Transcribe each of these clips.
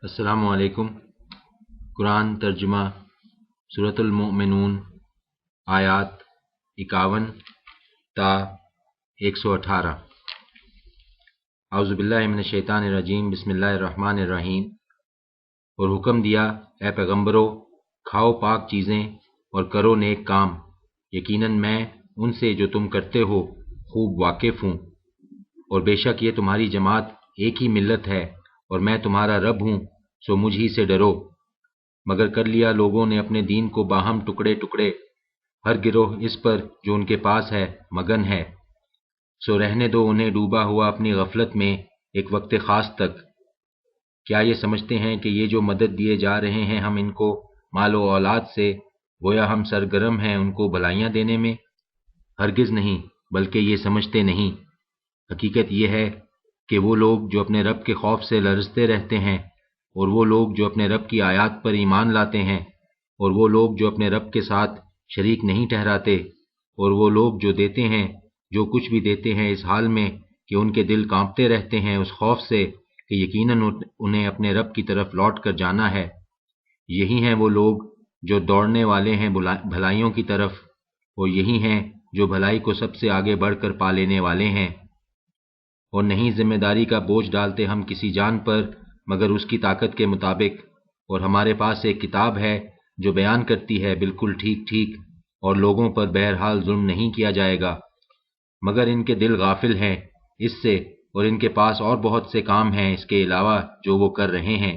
السلام علیکم۔ قرآن ترجمہ سورۃ المؤمنون آیات 51 تا 118۔ اعوذ باللہ من الشیطان الرجیم، بسم اللہ الرحمن الرحیم۔ اور حکم دیا، اے پیغمبرو، کھاؤ پاک چیزیں اور کرو نیک کام، یقیناً میں ان سے جو تم کرتے ہو خوب واقف ہوں، اور بے شک یہ تمہاری جماعت ایک ہی ملت ہے، اور میں تمہارا رب ہوں، سو مجھ ہی سے ڈرو۔ مگر کر لیا لوگوں نے اپنے دین کو باہم ٹکڑے ٹکڑے، ہر گروہ اس پر جو ان کے پاس ہے مگن ہے، سو رہنے دو انہیں ڈوبا ہوا اپنی غفلت میں ایک وقت خاص تک۔ کیا یہ سمجھتے ہیں کہ یہ جو مدد دیے جا رہے ہیں ہم ان کو مال و اولاد سے، گویا ہم سرگرم ہیں ان کو بھلائیاں دینے میں؟ ہرگز نہیں، بلکہ یہ سمجھتے نہیں۔ حقیقت یہ ہے کہ وہ لوگ جو اپنے رب کے خوف سے لرزتے رہتے ہیں، اور وہ لوگ جو اپنے رب کی آیات پر ایمان لاتے ہیں، اور وہ لوگ جو اپنے رب کے ساتھ شریک نہیں ٹھہراتے، اور وہ لوگ جو دیتے ہیں جو کچھ بھی دیتے ہیں اس حال میں کہ ان کے دل کانپتے رہتے ہیں اس خوف سے کہ یقیناً انہیں اپنے رب کی طرف لوٹ کر جانا ہے، یہی ہیں وہ لوگ جو دوڑنے والے ہیں بھلائیوں کی طرف، اور یہی ہیں جو بھلائی کو سب سے آگے بڑھ کر پا لینے والے ہیں۔ اور نہیں ذمہ داری کا بوجھ ڈالتے ہم کسی جان پر مگر اس کی طاقت کے مطابق، اور ہمارے پاس ایک کتاب ہے جو بیان کرتی ہے بالکل ٹھیک ٹھیک، اور لوگوں پر بہرحال ظلم نہیں کیا جائے گا، مگر ان کے دل غافل ہیں اس سے، اور ان کے پاس اور بہت سے کام ہیں اس کے علاوہ جو وہ کر رہے ہیں،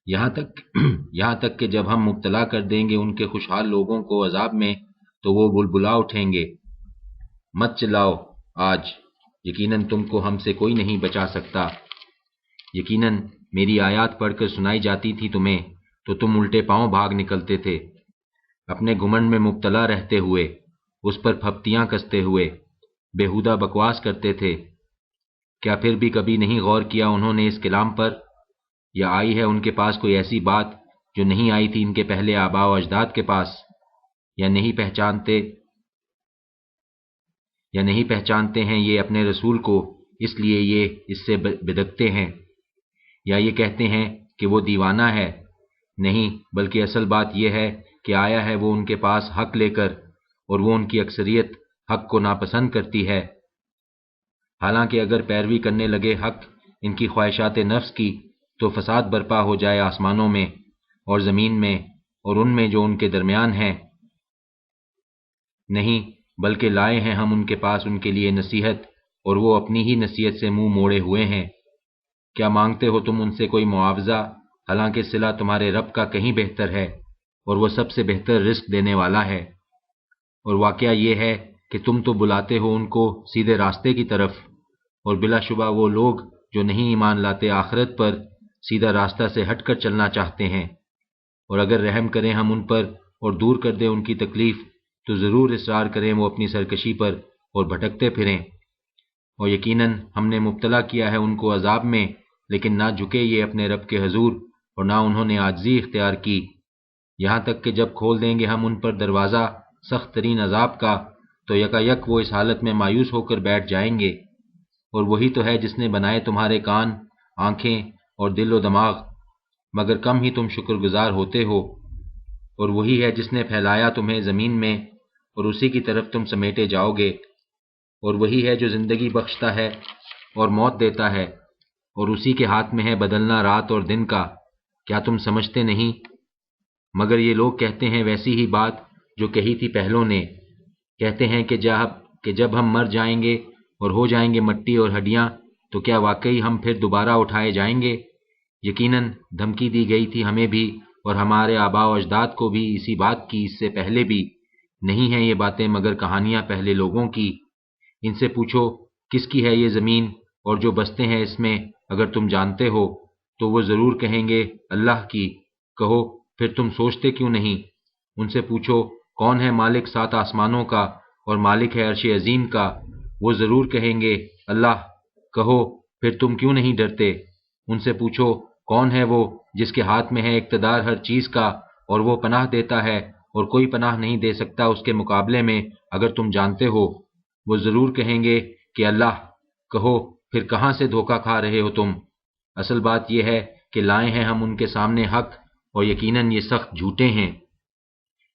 یہاں تک کہ جب ہم مبتلا کر دیں گے ان کے خوشحال لوگوں کو عذاب میں تو وہ بلبلا اٹھیں گے، مت چلاؤ آج، یقیناً تم کو ہم سے کوئی نہیں بچا سکتا۔ یقیناً میری آیات پڑھ کر سنائی جاتی تھی تمہیں تو تم الٹے پاؤں بھاگ نکلتے تھے، اپنے گھمنڈ میں مبتلا رہتے ہوئے، اس پر پھپتیاں کستے ہوئے بےہودہ بکواس کرتے تھے۔ کیا پھر بھی کبھی نہیں غور کیا انہوں نے اس کلام پر؟ یا آئی ہے ان کے پاس کوئی ایسی بات جو نہیں آئی تھی ان کے پہلے آباء و اجداد کے پاس؟ یا نہیں پہچانتے ہیں یہ اپنے رسول کو، اس لیے یہ اس سے بدکتے ہیں؟ یا یہ کہتے ہیں کہ وہ دیوانہ ہے؟ نہیں، بلکہ اصل بات یہ ہے کہ آیا ہے وہ ان کے پاس حق لے کر، اور وہ ان کی اکثریت حق کو ناپسند کرتی ہے۔ حالانکہ اگر پیروی کرنے لگے حق ان کی خواہشات نفس کی تو فساد برپا ہو جائے آسمانوں میں اور زمین میں اور ان میں جو ان کے درمیان ہیں۔ نہیں، بلکہ لائے ہیں ہم ان کے پاس ان کے لیے نصیحت، اور وہ اپنی ہی نصیحت سے منہ موڑے ہوئے ہیں۔ کیا مانگتے ہو تم ان سے کوئی معاوضہ، حالانکہ صلہ تمہارے رب کا کہیں بہتر ہے، اور وہ سب سے بہتر رزق دینے والا ہے۔ اور واقعہ یہ ہے کہ تم تو بلاتے ہو ان کو سیدھے راستے کی طرف، اور بلا شبہ وہ لوگ جو نہیں ایمان لاتے آخرت پر سیدھا راستہ سے ہٹ کر چلنا چاہتے ہیں۔ اور اگر رحم کریں ہم ان پر اور دور کر دیں ان کی تکلیف تو ضرور اصرار کریں وہ اپنی سرکشی پر اور بھٹکتے پھریں۔ اور یقیناً ہم نے مبتلا کیا ہے ان کو عذاب میں، لیکن نہ جھکے یہ اپنے رب کے حضور، اور نہ انہوں نے عاجزی اختیار کی، یہاں تک کہ جب کھول دیں گے ہم ان پر دروازہ سخت ترین عذاب کا تو یکا یک وہ اس حالت میں مایوس ہو کر بیٹھ جائیں گے۔ اور وہی تو ہے جس نے بنائے تمہارے کان، آنکھیں اور دل و دماغ، مگر کم ہی تم شکر گزار ہوتے ہو۔ اور وہی ہے جس نے پھیلایا تمہیں زمین میں، اور اسی کی طرف تم سمیٹے جاؤ گے۔ اور وہی ہے جو زندگی بخشتا ہے اور موت دیتا ہے، اور اسی کے ہاتھ میں ہے بدلنا رات اور دن کا۔ کیا تم سمجھتے نہیں؟ مگر یہ لوگ کہتے ہیں ویسی ہی بات جو کہی تھی پہلوں نے، کہتے ہیں کہ جب ہم مر جائیں گے اور ہو جائیں گے مٹی اور ہڈیاں تو کیا واقعی ہم پھر دوبارہ اٹھائے جائیں گے؟ یقیناً دھمکی دی گئی تھی ہمیں بھی اور ہمارے آباء و اجداد کو بھی اسی بات کی، اس سے پہلے بھی۔ نہیں ہیں یہ باتیں مگر کہانیاں پہلے لوگوں کی۔ ان سے پوچھو کس کی ہے یہ زمین اور جو بستے ہیں اس میں، اگر تم جانتے ہو تو وہ ضرور کہیں گے اللہ کی۔ کہو پھر تم سوچتے کیوں نہیں؟ ان سے پوچھو کون ہے مالک 7 آسمانوں کا اور مالک ہے عرش عظیم کا، وہ ضرور کہیں گے اللہ۔ کہو پھر تم کیوں نہیں ڈرتے؟ ان سے پوچھو کون ہے وہ جس کے ہاتھ میں ہے اقتدار ہر چیز کا، اور وہ پناہ دیتا ہے اور کوئی پناہ نہیں دے سکتا اس کے مقابلے میں، اگر تم جانتے ہو، وہ ضرور کہیں گے کہ اللہ۔ کہو پھر کہاں سے دھوکہ کھا رہے ہو تم؟ اصل بات یہ ہے کہ لائے ہیں ہم ان کے سامنے حق، اور یقیناً یہ سخت جھوٹے ہیں۔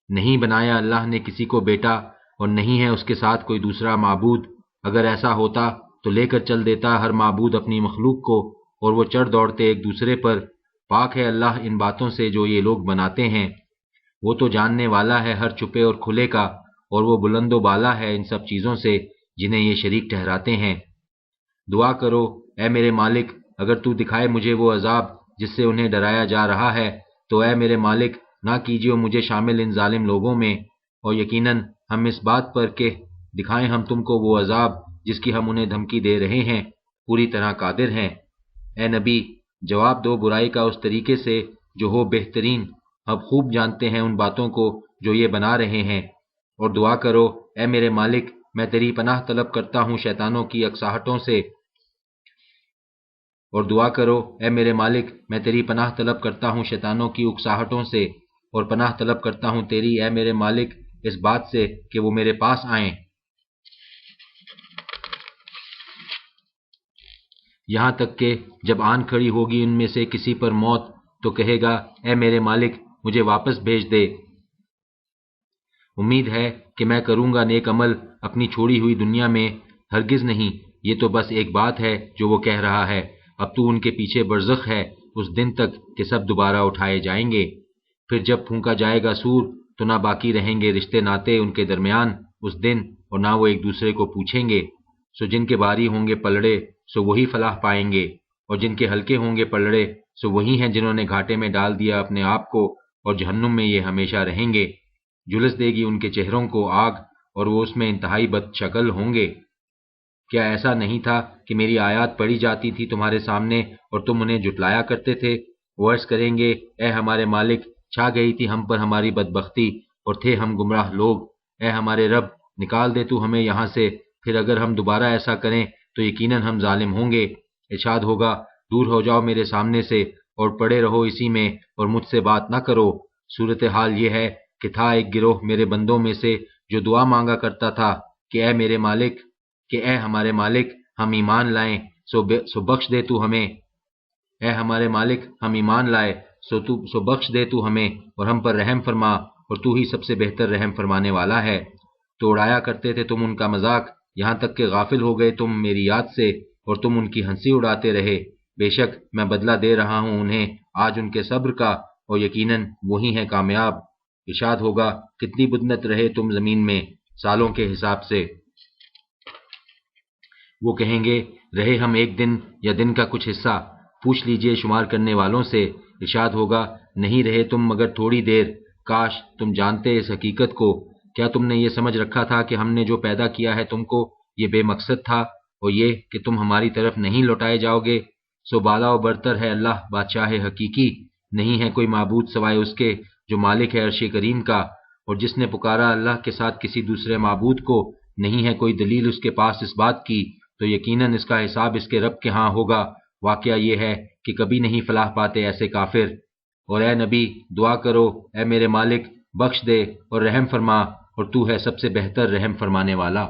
نہیں بنایا اللہ نے کسی کو بیٹا، اور نہیں ہے اس کے ساتھ کوئی دوسرا معبود۔ اگر ایسا ہوتا تو لے کر چل دیتا ہر معبود اپنی مخلوق کو، اور وہ چڑھ دوڑتے ایک دوسرے پر۔ پاک ہے اللہ ان باتوں سے جو یہ لوگ بناتے ہیں، وہ تو جاننے والا ہے ہر چھپے اور کھلے کا، اور وہ بلند و بالا ہے ان سب چیزوں سے جنہیں یہ شریک ٹھہراتے ہیں۔ دعا کرو اے میرے مالک، اگر تو دکھائے مجھے وہ عذاب جس سے انہیں ڈرایا جا رہا ہے، تو اے میرے مالک نہ کیجیے مجھے شامل ان ظالم لوگوں میں، اور یقیناً ہم اس بات پر کہ دکھائیں ہم تم کو وہ عذاب جس کی ہم انہیں دھمکی دے رہے ہیں، پوری طرح قادر ہیں۔ اے نبی، جواب دو برائی کا اس طریقے سے جو ہو بہترین، اب خوب جانتے ہیں ان باتوں کو جو یہ بنا رہے ہیں، اور دعا کرو اے میرے مالک میں تیری پناہ طلب کرتا ہوں شیطانوں کی اکساہٹوں سے، اور دعا کرو اے میرے مالک میں تیری پناہ طلب کرتا ہوں شیطانوں کی اکساہٹوں سے، اور پناہ طلب کرتا ہوں تیری اے میرے مالک اس بات سے کہ وہ میرے پاس آئیں، یہاں تک کہ جب آن کھڑی ہوگی ان میں سے کسی پر موت تو کہے گا اے میرے مالک مجھے واپس بھیج دے۔ امید ہے کہ میں کروں گا نیک عمل اپنی چھوڑی ہوئی دنیا میں، ہرگز نہیں، یہ تو بس ایک بات ہے جو وہ کہہ رہا ہے، اب تو ان کے پیچھے برزخ ہے اس دن تک کہ سب دوبارہ اٹھائے جائیں گے۔ پھر جب پھونکا جائے گا سور تو نہ باقی رہیں گے رشتے ناتے ان کے درمیان اس دن، اور نہ وہ ایک دوسرے کو پوچھیں گے۔ سو جن کے باری ہوں گے پلڑے سو وہی فلاح پائیں گے، اور جن کے ہلکے ہوں گے پلڑے سو وہی ہیں جنہوں نے گھاٹے میں ڈال دیا اپنے آپ کو، اور جہنم میں یہ ہمیشہ رہیں گے۔ جلس دے گی ان کے چہروں کو آگ، اور وہ اس میں انتہائی بد شکل ہوں گے۔ کیا ایسا نہیں تھا کہ میری آیات پڑھی جاتی تھی تمہارے سامنے اور تم انہیں جھٹلایا کرتے تھے؟ وہ عرض کریں گے اے ہمارے مالک، چھا گئی تھی ہم پر ہماری بدبختی اور تھے ہم گمراہ لوگ، اے ہمارے رب نکال دے تو ہمیں یہاں سے، پھر اگر ہم دوبارہ ایسا کریں تو یقیناً ہم ظالم ہوں گے۔ ارشاد ہوگا دور ہو جاؤ میرے سامنے سے اور پڑے رہو اسی میں اور مجھ سے بات نہ کرو۔ صورتحال یہ ہے کہ تھا ایک گروہ میرے بندوں میں سے جو دعا مانگا کرتا تھا کہ اے میرے مالک، کہ اے ہمارے مالک ہم ایمان لائیں سو بخش دے تو ہمیں، اے ہمارے مالک ہم ایمان لائے سو بخش دے تو ہمیں اور ہم پر رحم فرما، اور تو ہی سب سے بہتر رحم فرمانے والا ہے۔ تو اڑایا کرتے تھے تم ان کا مذاق، یہاں تک کہ غافل ہو گئے تم میری یاد سے اور تم ان کی ہنسی اڑاتے رہے۔ بے شک میں بدلہ دے رہا ہوں انہیں آج ان کے صبر کا، اور یقیناً وہی ہیں کامیاب۔ ارشاد ہوگا کتنی بدنت رہے تم زمین میں سالوں کے حساب سے۔ وہ کہیں گے رہے ہم ایک دن یا دن کا کچھ حصہ، پوچھ لیجئے شمار کرنے والوں سے۔ ارشاد ہوگا نہیں رہے تم مگر تھوڑی دیر، کاش تم جانتے اس حقیقت کو۔ کیا تم نے یہ سمجھ رکھا تھا کہ ہم نے جو پیدا کیا ہے تم کو یہ بے مقصد تھا، اور یہ کہ تم ہماری طرف نہیں لوٹائے جاؤ گے؟ سو بالا و برتر ہے اللہ بادشاہ حقیقی، نہیں ہے کوئی معبود سوائے اس کے جو مالک ہے عرش کریم کا، اور جس نے پکارا اللہ کے ساتھ کسی دوسرے معبود کو، نہیں ہے کوئی دلیل اس کے پاس اس بات کی، تو یقیناً اس کا حساب اس کے رب کے ہاں ہوگا۔ واقعہ یہ ہے کہ کبھی نہیں فلاح پاتے ایسے کافر۔ اور اے نبی دعا کرو اے میرے مالک بخش دے اور رحم فرما، اور تو ہے سب سے بہتر رحم فرمانے والا۔